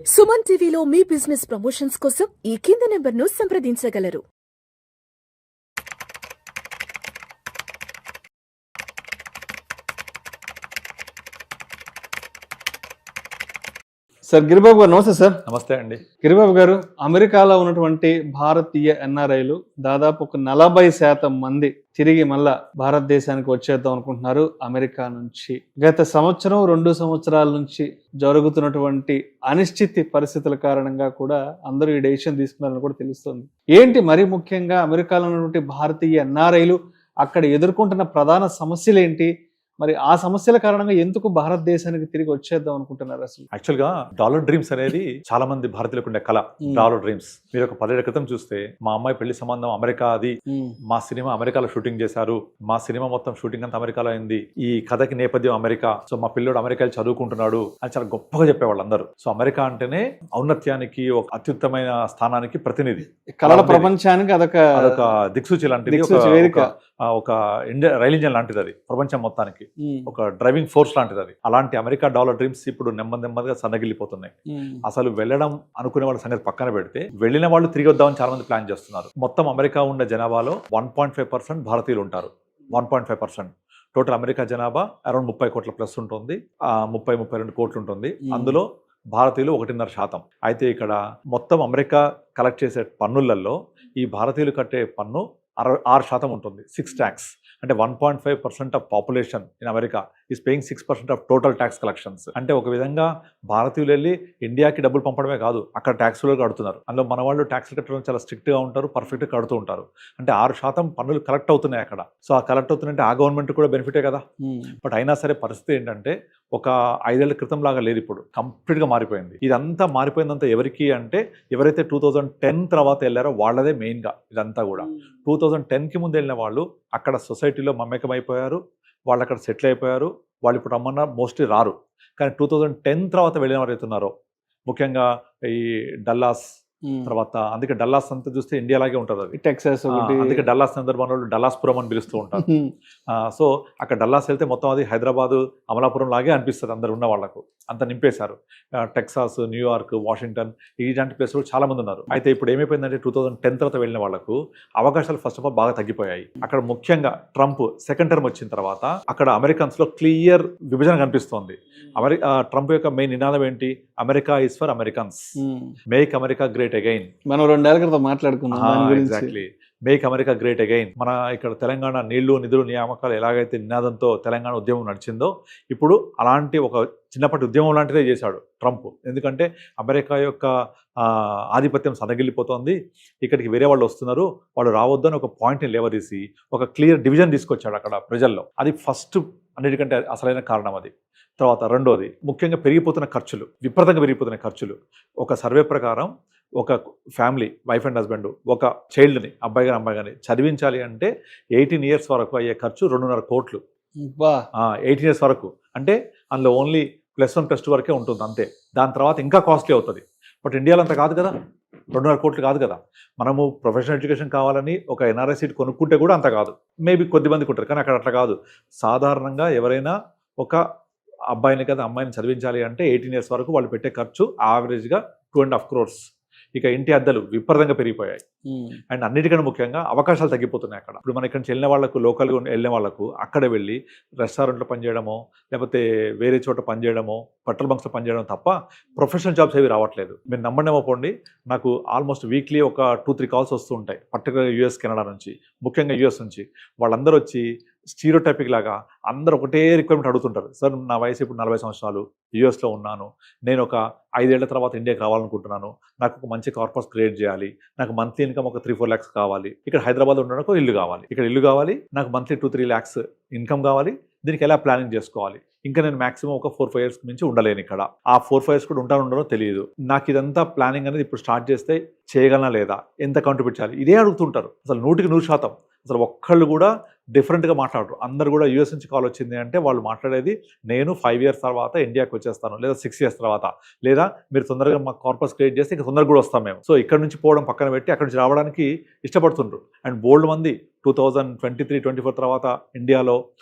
సుమన్ టీవీలో మీ business promotions కోసం ఈ కింది నెంబర్ను సంప్రదించగలరు. సార్ గిరిబాబు గారు నమస్తే సార్. నమస్తే అండి. గిరిబాబు గారు, అమెరికాలో ఉన్నటువంటి భారతీయ ఎన్ఆర్ఐలు దాదాపు ఒక 40% మంది తిరిగి మళ్ళా భారతదేశానికి వచ్చేద్దాం అనుకుంటున్నారు అమెరికా నుంచి. గత సంవత్సరం 2 సంవత్సరాల నుంచి జరుగుతున్నటువంటి అనిశ్చితి పరిస్థితుల కారణంగా కూడా అందరూ ఈ డెసిషన్ తీసుకున్నారని కూడా తెలుస్తుంది. ఏంటి మరి ముఖ్యంగా అమెరికాలో ఉన్నటువంటి భారతీయ ఎన్ఆర్ఐలు అక్కడ ఎదుర్కొంటున్న ప్రధాన సమస్యలు ఏంటి? మరి ఆ సమస్యల కారణంగా ఎందుకు భారతదేశానికి తిరిగి వచ్చేద్దాం అనుకుంటున్నారు? అసలు యాక్చువల్గా డాలర్ డ్రీమ్స్ అనేది చాలా మంది భారతీయులకు ఉండే కళ. డాలర్ డ్రీమ్స్ మీరు ఒక 10 ఏళ్ల క్రితం చూస్తే మా అమ్మాయి పెళ్లి సంబంధం అమెరికా, అది మా సినిమా అమెరికాలో షూటింగ్ చేశారు, మా సినిమా మొత్తం షూటింగ్ అంతా అమెరికాలో అయింది, ఈ కథకి నేపథ్యం అమెరికా, సో మా పిల్లోడు అమెరికాలో చదువుకుంటున్నాడు అని చాలా గొప్పగా చెప్పేవాళ్ళు అందరూ. సో అమెరికా అంటేనే ఔన్నత్యానికి, ఒక అత్యుత్తమైన స్థానానికి ప్రతినిధి, కళల ప్రపంచానికి అదొక దిక్సూచి లాంటిది, ఒక ఇండియా రైల్ ఇంజన్ లాంటిది, అది ప్రపంచం మొత్తానికి ఒక డ్రైవింగ్ ఫోర్స్ లాంటిది అది. అలాంటి అమెరికా డాలర్ డ్రీమ్స్ ఇప్పుడు నెమ్మదిగా సన్నగిల్లిపోతున్నాయి. అసలు వెళ్ళడం అనుకునే వాళ్ళ సంగతి పక్కన పెడితే, వెళ్ళిన వాళ్ళు తిరిగి వద్దామని చాలా మంది ప్లాన్ చేస్తున్నారు. మొత్తం అమెరికా ఉన్న జనాభాలో 1.5% భారతీయులు ఉంటారు. 1.5%. టోటల్ అమెరికా జనాభా అరౌండ్ 30 కోట్ల ప్లస్ ఉంటుంది, 30-32 కోట్లు ఉంటుంది. అందులో భారతీయులు 1.5%. అయితే ఇక్కడ మొత్తం అమెరికా కలెక్ట్ చేసే పన్నులలో ఈ భారతీయులు కట్టే పన్ను 6% ఉంటుంది. 6 ట్యాక్స్. అంటే 1.5% of population in America is paying 6% of total tax collections. అంటే ఒక విధంగా భారతీయులు వెళ్ళి ఇండియాకి డబ్బులు పంపడమే కాదు, అక్కడ ట్యాక్స్లు కడుతున్నారు. అందులో మన వాళ్ళు ట్యాక్స్ కట్టడం చాలా స్ట్రిక్ట్గా ఉంటారు, పర్ఫెక్ట్గా కడుతూ ఉంటారు. అంటే 6% పన్నులు కలెక్ట్ అవుతున్నాయి అక్కడ. సో ఆ కలెక్ట్ అవుతున్నాయంటే ఆ గవర్నమెంట్ కూడా బెనిఫిటే కదా. బట్ అయినా సరే పరిస్థితి ఏంటంటే, ఒక 5 ఏళ్ల క్రితం లాగా లేదు, ఇప్పుడు కంప్లీట్గా మారిపోయింది. ఇదంతా మారిపోయిందంతా ఎవరికి అంటే, ఎవరైతే 2010 తర్వాత వెళ్ళారో వాళ్ళదే మెయిన్గా ఇదంతా కూడా. 2010కి ముందు వెళ్ళిన వాళ్ళు అక్కడ సొసైటీలో మమేకమైపోయారు, వాళ్ళు అక్కడ సెటిల్ అయిపోయారు. వాళ్ళు ఇప్పుడు రమ్మన్నా మోస్ట్లీ రారు. కానీ 2010 తర్వాత వెళ్ళిన వారు అవుతున్నారో, ముఖ్యంగా ఈ డల్లాస్ తర్వాత, అందుకే డల్లాస్ అంతా చూస్తే ఇండియా లాగే ఉంటుంది, అది టెక్సాస్. అందుకే డల్లాస్ సందర్భంలో డల్లాస్పురం అని పిలుస్తూ ఉంటారు. సో అక్కడ డల్లాస్ వెళ్తే మొత్తం అది హైదరాబాదు, అమలాపురం లాగే అనిపిస్తుంది అందరు ఉన్న వాళ్ళకు. అంత నింపేశారు. టెక్సాస్, న్యూయార్క్, వాషింగ్టన్ ఇలాంటి ప్లేస్లో చాలా మంది ఉన్నారు. అయితే ఇప్పుడు ఏమైపోయిందంటే, 2010 తర్వాత వెళ్ళిన వాళ్ళకు అవకాశాలు ఫస్ట్ ఆఫ్ ఆల్ బాగా తగ్గిపోయాయి. అక్కడ ముఖ్యంగా ట్రంప్ సెకండ్ టర్మ్ వచ్చిన తర్వాత అక్కడ అమెరికన్స్ లో క్లియర్ విభజన కనిపిస్తోంది. ట్రంప్ యొక్క మెయిన్ నినాదం ఏంటి? America is for Americans, make America great again. మనం 2 ఏళ్ల క్రితం మాట్లాడుకున్నాం. Exactly, make America great again. మన ఇక్కడ తెలంగాణ నీళ్లు, నిధులు, నియామకాలు ఎలాగైతే నినాదంతో తెలంగాణ ఉద్యమం నడిచిందో, ఇప్పుడు అలాంటి ఒక చిన్నప్పటి ఉద్యమం లాంటిదే చేశాడు ట్రంప్. ఎందుకంటే అమెరికా యొక్క ఆధిపత్యం సన్నగిల్లిపోతుంది, ఇక్కడికి వేరే వాళ్ళు వస్తున్నారు, వాళ్ళు రావద్దు అని ఒక పాయింట్ని లేవదీసి ఒక క్లియర్ డివిజన్ తీసుకొచ్చాడు అక్కడ ప్రజల్లో. అది ఫస్ట్, అన్నిటికంటే అసలైన కారణం అది. తర్వాత రెండోది, ముఖ్యంగా పెరిగిపోతున్న ఖర్చులు, విపరీతంగా పెరిగిపోతున్న ఖర్చులు. ఒక సర్వే ప్రకారం ఒక ఫ్యామిలీ, వైఫ్ అండ్ హస్బెండ్, ఒక చైల్డ్ని, అబ్బాయి కానీ అమ్మాయి కానీ చదివించాలి అంటే 18 ఇయర్స్ వరకు అయ్యే ఖర్చు 2.5 కోట్లు. 18 ఇయర్స్ వరకు అంటే అందులో ఓన్లీ +1 +2 వరకే ఉంటుంది అంతే. దాని తర్వాత ఇంకా కాస్ట్లీ అవుతుంది. బట్ ఇండియాలో అంత కాదు కదా, 2.5 కోట్లు కాదు కదా. మనము ప్రొఫెషనల్ ఎడ్యుకేషన్ కావాలని ఒక ఎన్ఆర్ఐ సీట్ కొనుక్కుంటే కూడా అంత కాదు, మేబీ కొద్దిమందికి ఉంటారు. కానీ అక్కడ అట్లా కాదు. సాధారణంగా ఎవరైనా ఒక అబ్బాయిని కదా అమ్మాయిని చదివించాలి అంటే 18 ఇయర్స్ వరకు వాళ్ళు పెట్టే ఖర్చు యావరేజ్గా 2.5 crores. ఇక ఇంటి అద్దెలు విపరీతంగా పెరిగిపోయాయి. అండ్ అన్నిటికన్నా ముఖ్యంగా అవకాశాలు తగ్గిపోతున్నాయి అక్కడ. ఇప్పుడు మన ఇక్కడ నుంచి వెళ్ళిన వాళ్ళకు, లోకల్గా వెళ్ళిన వాళ్ళకు అక్కడ వెళ్ళి రెస్టారెంట్లో పనిచేయడమో, లేకపోతే వేరే చోట పనిచేయడమో, పెట్రోల్ బంక్స్లో పనిచేయడం తప్ప ప్రొఫెషనల్ జాబ్స్ ఏవి రావట్లేదు. మీరు నమ్మండేమో పోండి, నాకు ఆల్మోస్ట్ వీక్లీ ఒక 2-3 కాల్స్ వస్తూ ఉంటాయి, పర్టికులర్ యూఎస్, కెనడా నుంచి, ముఖ్యంగా యూఎస్ నుంచి. వాళ్ళందరూ వచ్చి స్టీరియోటైపిక్ లాగా అందరూ ఒకటే రిక్వైర్మెంట్ అడుగుతుంటారు. సార్ నా వయసు ఇప్పుడు 40 సంవత్సరాలు, యూఎస్లో ఉన్నాను, నేను ఒక 5 ఏళ్ల తర్వాత ఇండియాకి రావాలనుకుంటున్నాను, నాకు ఒక మంచి కార్పస్ క్రియేట్ చేయాలి, నాకు మంత్లీ ఇన్కమ్ ఒక 3-4 lakhs కావాలి, ఇక్కడ హైదరాబాద్ ఉండడానికి ఇల్లు కావాలి, ఇక్కడ ఇల్లు కావాలి, నాకు మంత్లీ 2-3 lakhs ఇన్కమ్ కావాలి, దీనికి ఎలా ప్లానింగ్ చేసుకోవాలి, ఇంకా నేను మాక్సిమం ఒక 4-5 years మించి ఉండలేను ఇక్కడ, ఆ 4-5 years కూడా ఉండడో తెలియదు, నాకు ఇదంతా ప్లానింగ్ అనేది ఇప్పుడు స్టార్ట్ చేస్తే చేయగలనా లేదా, ఎంత కాంట్రిబ్యూట్ చేయాలి, ఇదే అడుగుతుంటారు. అసలు 100% అసలు ఒక్కళ్ళు కూడా డిఫరెంట్గా మాట్లాడరు. అందరు కూడా యూఎస్ నుంచి కాల్ వచ్చింది అంటే వాళ్ళు మాట్లాడేది, నేను 5 years తర్వాత ఇండియాకి వచ్చేస్తాను, లేదా 6 years తర్వాత, లేదా మీరు తొందరగా మా కార్పస్ క్రియేట్ చేస్తే ఇంకా తొందరగా కూడా వస్తాం మేము. సో ఇక్కడ నుంచి పోవడం పక్కన పెట్టి అక్కడ నుంచి రావడానికి ఇష్టపడుతుండ్రు. అండ్ బోల్డ్ మంది 2023-24 తర్వాత ఇండియాలో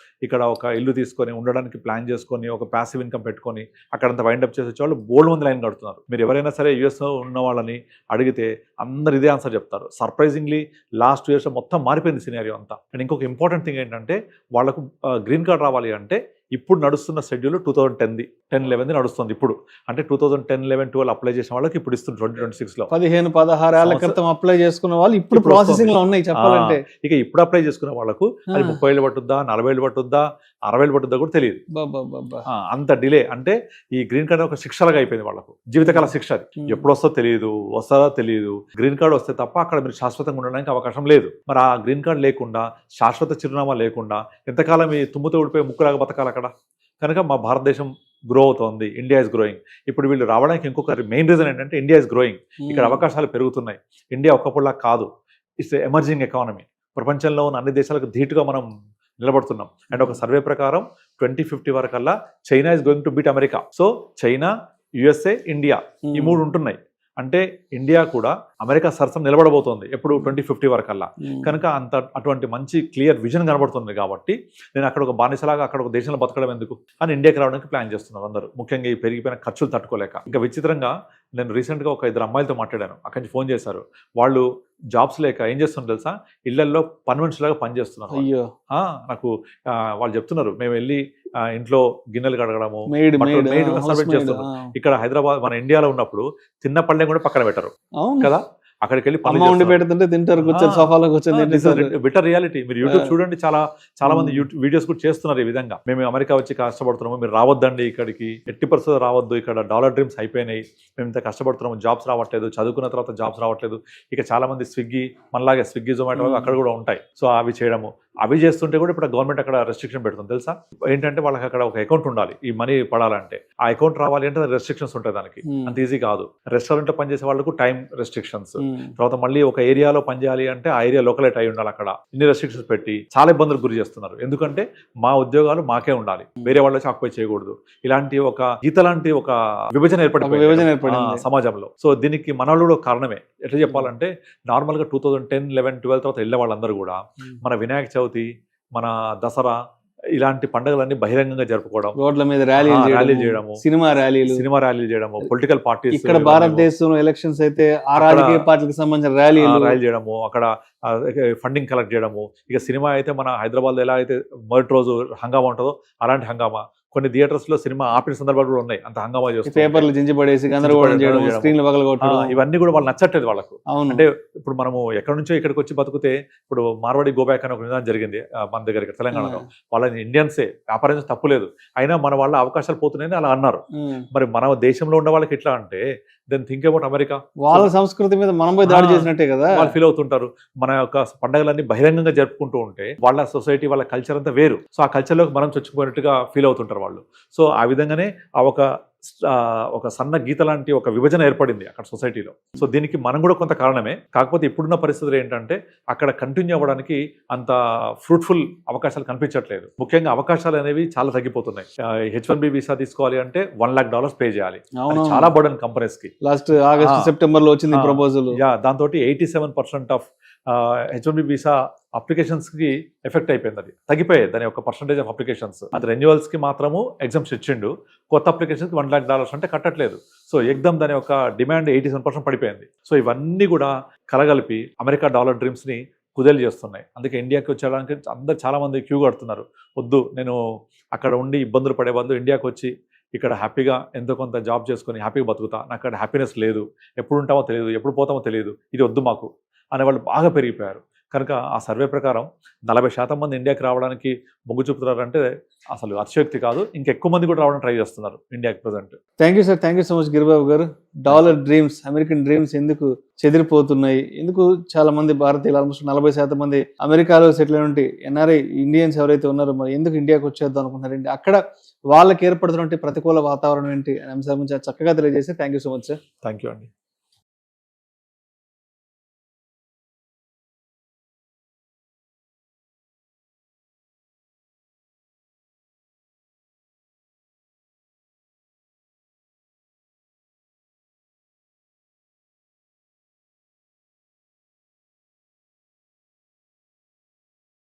ఇక్కడ ఒక ఇల్లు తీసుకొని ఉండడానికి ప్లాన్ చేసుకొని ఒక ప్యాసివ్ ఇన్కమ్ పెట్టుకొని అక్కడంతా వైండప్ చేసే వాళ్ళు బోల్డ్ మంది లైన్ కడుతున్నారు. మీరు ఎవరైనా సరే యూఎస్లో ఉన్న వాళ్ళని అడిగితే అందరు ఇదే ఆన్సర్ చెప్తారు. సర్ప్రైజింగ్లీ లాస్ట్ 2 years మొత్తం మారిపోయింది సినారియో అంతా. అండ్ ఇంకొక ఇంపార్టెంట్ థింగ్ ఏంటంటే వాళ్ళకు గ్రీన్ కార్డ్ రావాలి అంటే ఇప్పుడు నడుస్తున్న షెడ్యూల్ 2010-11 నడుస్తుంది. ఇప్పుడు అంటే 2010-11-12 అప్లై చేసిన వాళ్ళకి ఇప్పుడు ఇస్తుంది 2026లో. 15-16 ఏళ్ల క్రితం అప్లై చేసుకున్న వాళ్ళు ఇప్పుడు ప్రాసెసింగ్ లో ఉన్నాయి చెప్పాలంటే. ఇక ఇప్పుడు అప్లై చేసుకున్న వాళ్ళకు అది 30 ఏళ్ళు పట్టుద్దా, 40 ఏళ్ళు పట్టుద్దా, 60 ఏళ్ళు పట్టుద్దా కూడా తెలియదు. అంత డిలే. అంటే ఈ గ్రీన్ కార్డ్ ఒక శిక్షలాగా అయిపోయింది వాళ్ళకు, జీవితకాల శిక్ష. అది ఎప్పుడు వస్తుందో తెలియదు, వస్తుందో తెలియదు. గ్రీన్ కార్డ్ వస్తే తప్ప అక్కడ మీరు శాశ్వతంగా ఉండడానికి అవకాశం లేదు. మరి ఆ గ్రీన్ కార్డ్ లేకుండా, శాశ్వత చిరునామా లేకుండా ఎంతకాలం ఈ తుమ్ముతో ఊడిపోయి ముక్కులాగా బతకాలి అక్కడ? కనుక మా భారతదేశం గ్రో అవుతోంది. India is growing. ఇప్పుడు వీళ్ళు రావడానికి ఇంకొక మెయిన్ రీజన్ ఏంటంటే ఇండియా ఇస్ గ్రోయింగ్. ఇక్కడ అవకాశాలు పెరుగుతున్నాయి. ఇండియా ఒక్కప్పుడులా కాదు, ఇట్స్ ఎమర్జింగ్ ఎకానమీ. ప్రపంచంలో ఉన్న అన్ని దేశాలకు ధీటుగా మనం నిలబడుతున్నాం. అండ్ ఒక సర్వే ప్రకారం 2050 వరకల్లా China is going to beat America. So China, USA, India ఈ 3 ఉంటున్నాయి. అంటే ఇండియా కూడా అమెరికా సరసన నిలబడబోతోంది ఎప్పుడు 2050 వరకల్లా. కనుక అటువంటి మంచి క్లియర్ విజన్ కనబడుతుంది. కాబట్టి నేను అక్కడ ఒక బానిసలాగా అక్కడ ఒక దేశంలో బతకడం ఎందుకు అని ఇండియాకి రావడానికి ప్లాన్ చేస్తున్నారు అందరూ. ముఖ్యంగా ఈ పెరిగిపోయిన ఖర్చులు తట్టుకోలేక. ఇంకా విచిత్రంగా నేను రీసెంట్గా ఒక 2 అమ్మాయిలతో మాట్లాడాను. అక్కడి నుంచి ఫోన్ చేశారు. వాళ్ళు జాబ్స్ లేక ఏం చేస్తున్నారు తెలుసా, ఇళ్లల్లో పని మనుషులాగా పనిచేస్తున్నారు. అయ్యో, నాకు వాళ్ళు చెప్తున్నారు, మేము వెళ్ళి ఇంట్లో గిన్నెలు కడగడము, చేస్తున్నాం. ఇక్కడ హైదరాబాద్ మన ఇండియాలో ఉన్నప్పుడు తిన్న పళ్ళెం కూడా పక్కన పెట్టరు కదా, అక్కడికి వెళ్ళి వండి పెడుతుంటే తింటారు, కూర్చొని సోఫాలో కూర్చొని. Better reality. మీరు యూట్యూబ్ చూడండి, చాలా మంది వీడియోస్ కూడా చేస్తున్నారు ఈ విధంగా. మేము అమెరికా వచ్చి కష్టపడుతున్నాము, మీరు రావద్దండి ఇక్కడికి, 80% రావద్దు, ఇక్కడ డాలర్ డ్రీమ్స్ అయిపోయినాయి, మేము ఇంత కష్టపడుతున్నాము, జాబ్స్ రావట్లేదు, చదువుకున్న తర్వాత జాబ్స్ రావట్లేదు. ఇక చాలా మంది స్విగ్గీ, మనలాగే స్విగ్గీ, జొమాటో అక్కడ కూడా ఉంటాయి. సో అవి చేయడము, అవి చేస్తుంటే కూడా ఇప్పుడు గవర్నమెంట్ అక్కడ రెస్ట్రిక్షన్ పెడుతుంది తెలుసా. ఏంటంటే వాళ్ళకి అక్కడ ఒక అకౌంట్ ఉండాలి ఈ మనీ పడాలంటే. ఆ అకౌంట్ రావాలి అంటే రెస్ట్రిక్షన్స్ ఉంటాయి దానికి, అంత ఈజీ కాదు. రెస్టారెంట్లో పనిచేసే వాళ్ళకు టైం రెస్ట్రిక్షన్స్, తర్వాత మళ్ళీ ఒక ఏరియాలో పనిచేయాలి అంటే ఆ ఏరియా లోకలైట్ అయి ఉండాలి. అక్కడ ఇన్ని రెస్ట్రిక్షన్స్ పెట్టి చాలా ఇబ్బందులకు గురి చేస్తున్నారు. ఎందుకంటే మా ఉద్యోగాలు మాకే ఉండాలి, వేరే వాళ్ళు వచ్చి ఆక్యుపై చేయకూడదు. ఇలాంటి ఒక గీత లాంటి ఒక విభజన ఏర్పడింది సమాజంలో. సో దీనికి మన వాళ్ళు కూడా కారణమే. ఎట్లా చెప్పాలంటే నార్మల్ గా 2010-11-12 తర్వాత వెళ్ళే వాళ్ళందరూ కూడా మన వినాయక చవితి, మన దసరా ఇలాంటి పండుగలన్నీ బహిరంగంగా జరుపుకోవడం, రోడ్ల మీద ర్యాలీ చేయడము, సినిమా ర్యాలీలు చేయడము, పొలిటికల్ పార్టీస్. ఇక్కడ భారతదేశంలో ఎలక్షన్స్ అయితే ఆ రాజకీయ పార్టీలకు సంబంధించిన ర్యాలీలు చేయడము, అక్కడ ఫండింగ్ కలెక్ట్ చేయడము. ఇక సినిమా అయితే మన హైదరాబాద్ ఎలా అయితే మొదటి రోజు హంగామా ఉంటుందో అలాంటి హంగామా. కొన్ని థియేటర్స్ లో సినిమా ఆపిన సందర్భాలు కూడా ఉన్నాయి, అంత హంగామా చేస్తారు, పేపర్లు చించిపడేసి ఇవన్నీ కూడా వాళ్ళు నచ్చట్లేదు వాళ్ళకు. అంటే ఇప్పుడు మనము ఎక్కడి నుంచో ఇక్కడికి వచ్చి బతికితే, ఇప్పుడు మార్వాడి గోబ్యాక్ అని ఒక విధానం జరిగింది మన దగ్గర తెలంగాణలో. వాళ్ళ ఇండియన్సే, వ్యాపారం తప్పులేదు, అయినా మన వాళ్ళ అవకాశాలు పోతున్నాయని అలా అన్నారు. మరి మన దేశంలో ఉన్న వాళ్ళకి ఎట్లా అంటే దెన్ థింక్ అబౌట్ అమెరికా. వాళ్ళ సంస్కృతి మీద మనం పోయి దాడి చేసినట్టే కదా వాళ్ళు ఫీల్ అవుతుంటారు. మన యొక్క పండుగలన్నీ బహిరంగంగా జరుపుకుంటూ ఉంటే వాళ్ళ సొసైటీ, వాళ్ళ కల్చర్ అంతా వేరు. సో ఆ కల్చర్లోకి మనం చచ్చిపోయినట్టుగా ఫీల్ అవుతుంటారు వాళ్ళు. సో ఆ విధంగానే ఆ ఒక సన్న గీత లాంటి ఒక విభజన ఏర్పడింది అక్కడ సొసైటీలో. సో దీనికి మనం కూడా కొంత కారణమే. కాకపోతే ఇప్పుడున్న పరిస్థితులు ఏంటంటే అక్కడ కంటిన్యూ అవ్వడానికి అంత ఫ్రూట్ఫుల్ అవకాశాలు కనిపించట్లేదు. ముఖ్యంగా అవకాశాలు అనేవి చాలా తగ్గిపోతున్నాయి. H1B వీసా తీసుకోవాలి అంటే $1 lakh పే చేయాలి, చాలా బర్డెన్ కంపెనీస్ కి. లాస్ట్ ఆగస్ట్ సెప్టెంబర్ లో వచ్చింది ప్రపోజల్. దాంతో 87% ఆఫ్ H1B వీసా అప్లికేషన్స్ కి ఎఫెక్ట్ అయిపోయింది. అది తగ్గిపోయాయి దాని యొక్క పర్సంటేజ్ ఆఫ్ అప్లికేషన్స్. అది రెన్యువల్స్ కి మాత్రము ఎగ్జామ్స్ ఇచ్చిండు, కొత్త అప్లికేషన్స్ $1 lakh అంటే కట్టట్లేదు. సో ఎగ్జామ్ దాని యొక్క డిమాండ్ 87% పడిపోయింది. సో ఇవన్నీ కూడా కలగలిపి అమెరికా డాలర్ డ్రీమ్స్ ని కుదేలు చేస్తున్నాయి. అందుకే ఇండియాకి వచ్చేయడానికి అందరు చాలా మంది క్యూ కడుతున్నారు. వద్దు, నేను అక్కడ ఉండి ఇబ్బందులు పడే బదులు ఇండియాకి వచ్చి ఇక్కడ హ్యాపీగా ఎంతో కొంత జాబ్ చేసుకొని హ్యాపీగా బతుకుతా, నాకు అక్కడ హ్యాపీనెస్ లేదు, ఎప్పుడు ఉంటామో తెలియదు, ఎప్పుడు పోతామో తెలియదు, ఇది వద్దు మాకు అనేవాళ్ళు బాగా పెరిగిపోయారు. కనుక ఆ సర్వే ప్రకారం 40% మంది ఇండియాకి రావడానికి మొగ్గు చూపుతున్నారంటే అసలు అతిశయోక్తి కాదు. ఇంకెక్కువ మంది కూడా రావడానికి ట్రై చేస్తున్నారు ఇండియాకి present. Thank you sir, thank you so much Giribabu garu. Dollar dreams, American dreams ఎందుకు చెదిరిపోతున్నాయి, ఎందుకు చాలా మంది భారతీయులు ఆల్మోస్ట్ 40% మంది అమెరికాలో సెటిల్ అయిన ఎన్ఆర్ఐ ఇండియన్స్ ఎవరైతే ఉన్నారో మరి ఎందుకు ఇండియాకి వచ్చేద్దాం అనుకుంటున్నారండి, అక్కడ వాళ్ళకి ఏర్పడుతున్నటువంటి ప్రతికూల వాతావరణం ఏంటి అనే అంశాల గురించి చక్కగా తెలియజేసి thank you so much sir. Thank you అండి.